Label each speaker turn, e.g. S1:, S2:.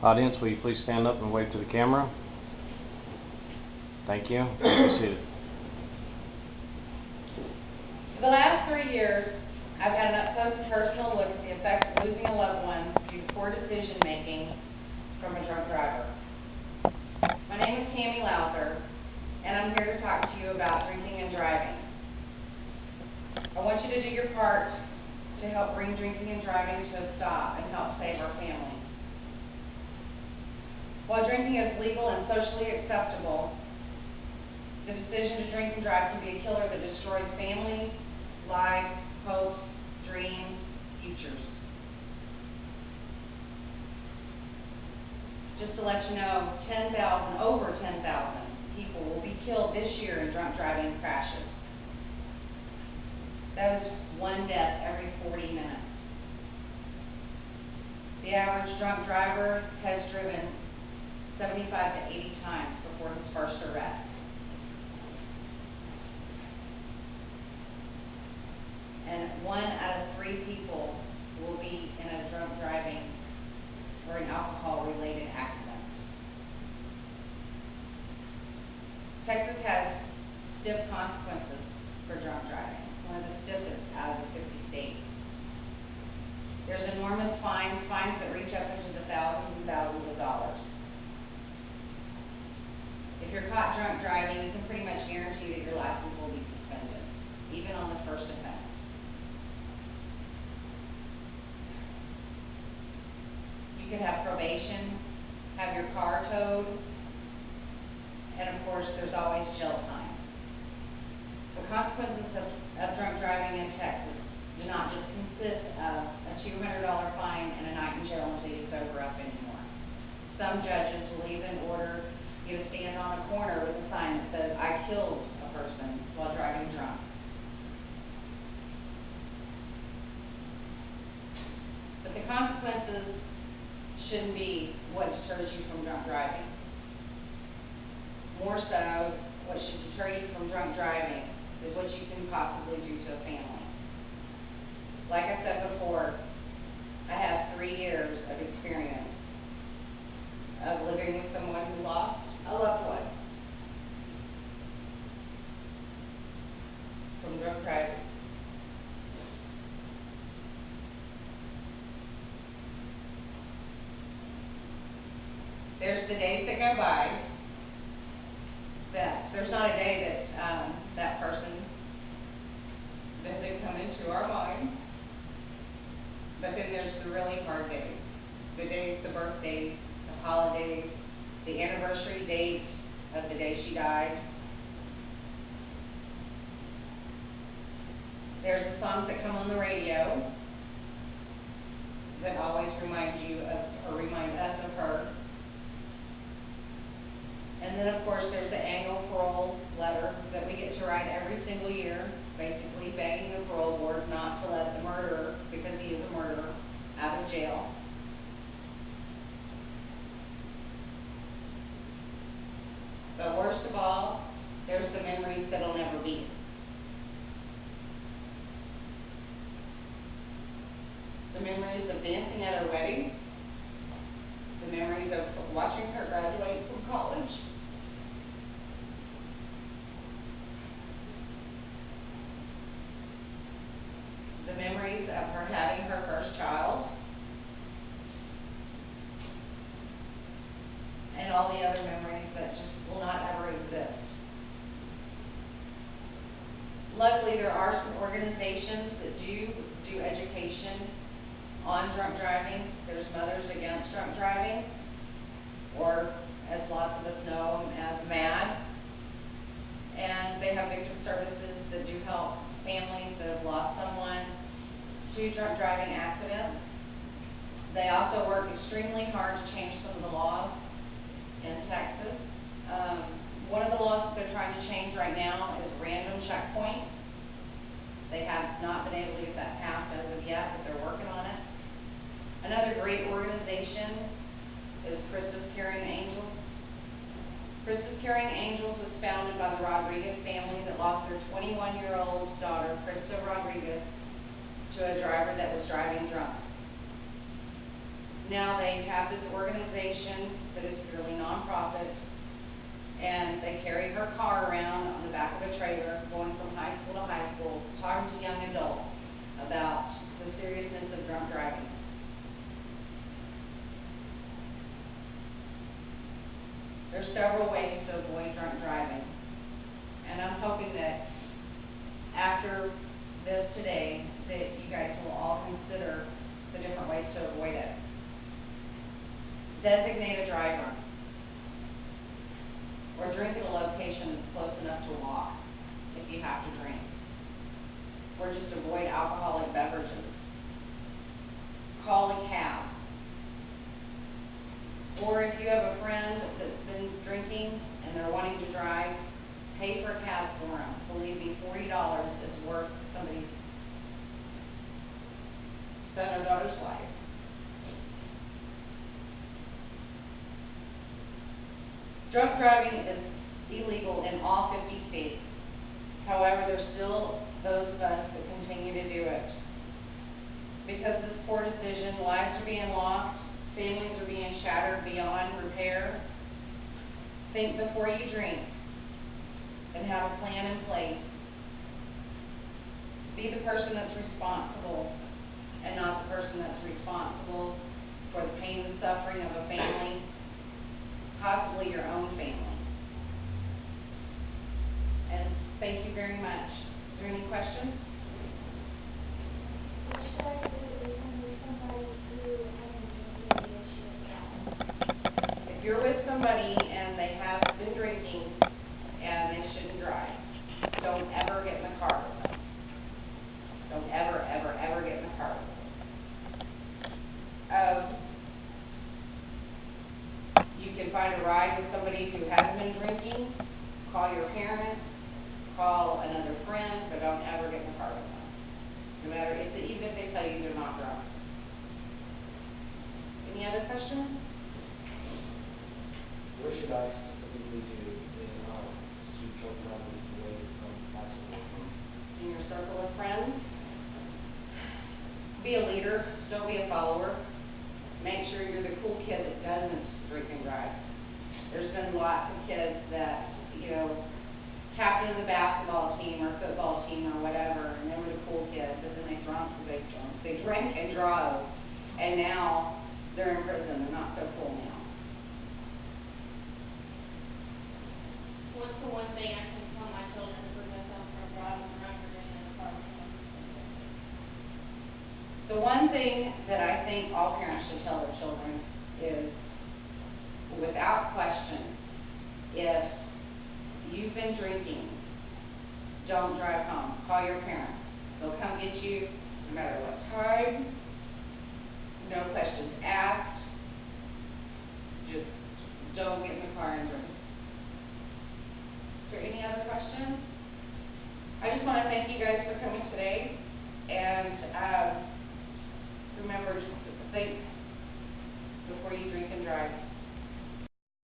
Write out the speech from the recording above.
S1: Audience, will you please stand up and wave to the camera? Thank you. Be seated.
S2: For the last 3 years, I've had an up-close and personal look at the effects of losing a loved one due to poor decision-making from a drunk driver. My name is Tammy Lowther, and I'm here to talk to you about drinking and driving. I want you to do your part to help bring drinking and driving to a stop and help save our family. While drinking is legal and socially acceptable, the decision to drink and drive can be a killer that destroys families, lives, hopes, dreams, futures. Just to let you know, over 10,000 people will be killed this year in drunk driving crashes. That is one death every 40 minutes. The average drunk driver has driven 75 to 80 times before his first arrest. And 1 out of 3 people will be in a drunk driving or an alcohol-related accident. Texas has stiff consequences for drunk driving, one of the stiffest out of the 50 states. There's enormous fines that reach up into the thousands and thousands of dollars. If you're caught drunk driving, you can pretty much guarantee that your license will be suspended, even on the first offense. You could have probation, have your car towed, and of course, there's always jail time. The consequences of drunk driving in Texas do not just consist of a $200 fine and a night in jail until you sober up anymore. Some judges will even order you to stand on a corner with a sign that says, "I killed a person while driving drunk." But the consequences shouldn't be what deters you from drunk driving. More so, what should deter you from drunk driving is what you can possibly do to a family. Like I said before, I have 3 years of experience of living with someone who lost a loved one from drunk driving. There's the days that go by that there's not a day that that person doesn't come into our mind, but then there's the really hard days, the birthdays, the holidays, the anniversary date of the day she died. There's the songs that come on the radio that always remind you of, or remind us of her. And then, of course, there's the annual parole letter that we get to write every single year, basically begging the parole board not to let the murderer, because he is a murderer, out of jail. But worst of all, there's the memories that'll never be. The memories of dancing at her wedding, the memories of watching her graduate from college, the memories of her having her first child, and all the other memories that just will not ever exist. Luckily, there are some organizations that do education on drunk driving. There's Mothers Against Drunk Driving, or as lots of us know them as MAD. And they have victim services that do help families that have lost someone to drunk driving accidents. They also work extremely hard to change some of the laws in Texas. One of the laws that they're trying to change right now is random checkpoints. They have not been able to get that passed as of yet, but they're working on it. Another great organization is Christus Caring Angels. Christus Caring Angels was founded by the Rodriguez family that lost their 21-year-old daughter, Krista Rodriguez, to a driver that was driving drunk. Now they have this organization that is purely nonprofit, and they carry her car around on the back of a trailer, going from high school to high school, talking to young adults about the seriousness of drunk driving. There's several ways to avoid drunk driving, and I'm hoping that after this today, that you guys will all consider the different ways to avoid it. Designate a driver, or drink at a location that's close enough to walk if you have to drink, or just avoid alcoholic beverages. Call a cab. Or if you have a friend that's been drinking and they're wanting to drive, pay for a cab for them. Believe me, $40 is worth somebody's son or daughter's life. Drunk driving is illegal in all 50 states. However, there's still those of us that continue to do it. Because of this poor decision, lives are being lost, families are being shattered beyond repair. Think before you drink and have a plan in place. Be the person that's responsible and not the person that's responsible for the pain and suffering of a family, possibly your own family. And thank you very much. Is there any questions?
S3: What should I do with somebody who has a drinking issue?
S2: If you're with somebody and they have been drinking and they shouldn't drive, don't ever get in the car with them. Don't ever, ever, ever get in the car with them. You can find a ride with somebody who hasn't been drinking. Call your parents, call another friend, but don't ever get in the car with them. No matter even if they tell you they're not drunk. Any other questions?
S4: What should I specifically do to keep drunk driving away from my circle?
S2: In your circle of friends, be a leader, don't be a follower. Make sure you're the cool kid that doesn't drink and drive. There's been lots of kids that, captain of the basketball team or football team or whatever, and they were the cool kids, but then they drank and drove, and now they're in prison. They're not so cool now.
S3: What's the one thing I can tell my children to prevent them from driving drunk or getting in a car?
S2: The one thing that I think all parents should tell their children is, without question, if you've been drinking, don't drive home. Call your parents. They'll come get you no matter what time, no questions asked. Just don't get in the car and drink. Is there any other questions? I just want to thank you guys for coming today, and remember, just to think before you drink and drive.